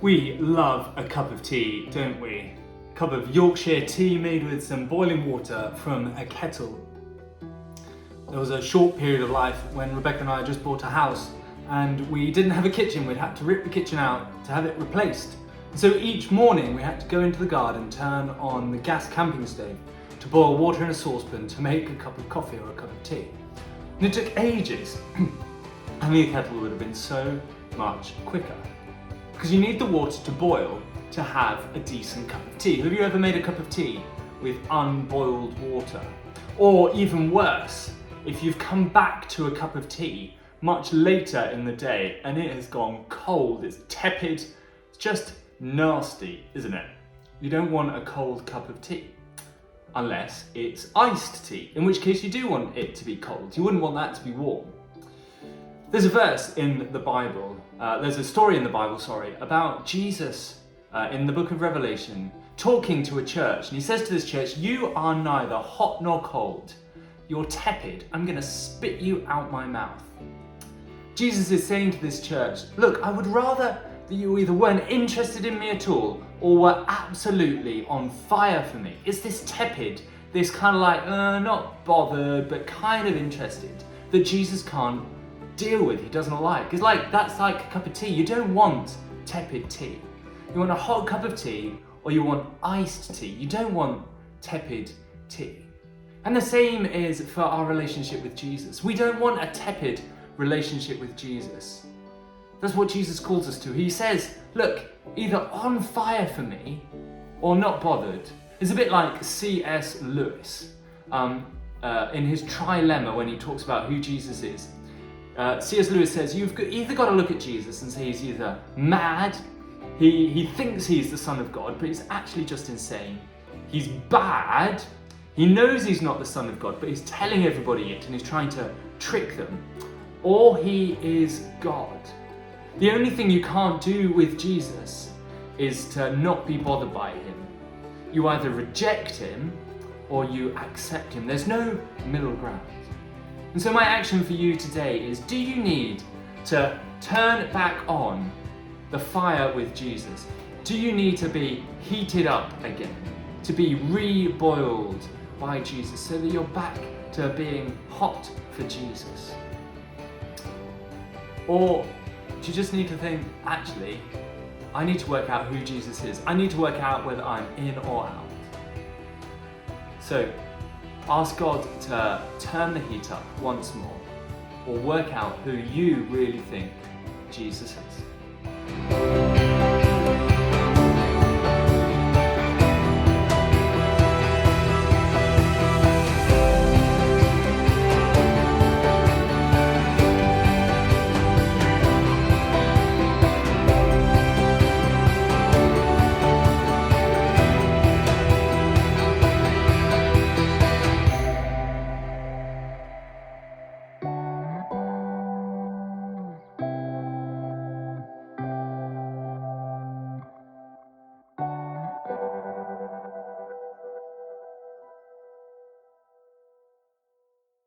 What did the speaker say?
We love a cup of tea, don't we? A cup of Yorkshire tea made with some boiling water from a kettle. There was a short period of life when Rebecca and I just bought a house and we didn't have a kitchen. We'd had to rip the kitchen out to have it replaced. So each morning we had to go into the garden, turn on the gas camping stove to boil water in a saucepan to make a cup of coffee or a cup of tea. And it took ages. Having a kettle would have been so much quicker. Because you need the water to boil to have a decent cup of tea. Have you ever made a cup of tea with unboiled water? Or even worse, if you've come back to a cup of tea much later in the day and it has gone cold, it's tepid, it's just nasty, isn't it? You don't want a cold cup of tea unless it's iced tea, in which case you do want it to be cold. You wouldn't want that to be warm. There's a verse in the Bible, there's a story in the Bible, about Jesus in the book of Revelation talking to a church, and he says to this church, "You are neither hot nor cold, you're tepid, I'm going to spit you out my mouth." Jesus is saying to this church, look, I would rather that you either weren't interested in me at all or were absolutely on fire for me. It's this tepid, this kind of like, not bothered, but kind of interested, that Jesus can't deal with, he doesn't like. It's like, that's like a cup of tea. You don't want tepid tea. You want a hot cup of tea or you want iced tea. You don't want tepid tea. And the same is for our relationship with Jesus. We don't want a tepid relationship with Jesus. That's what Jesus calls us to. He says, look, either on fire for me or not bothered. It's a bit like C.S. Lewis in his trilemma when he talks about who Jesus is. C.S. Lewis says, you've either got to look at Jesus and say he's either mad, he thinks he's the Son of God, but he's actually just insane. He's bad, he knows he's not the Son of God, but he's telling everybody it and he's trying to trick them. Or he is God. The only thing you can't do with Jesus is to not be bothered by him. You either reject him or you accept him. There's no middle ground. And so my action for you today is, do you need to turn back on the fire with Jesus? Do you need to be heated up again, to be reboiled by Jesus so that you're back to being hot for Jesus? Or do you just need to think, actually, I need to work out who Jesus is. I need to work out whether I'm in or out. So ask God to turn the heat up once more, or work out who you really think Jesus is.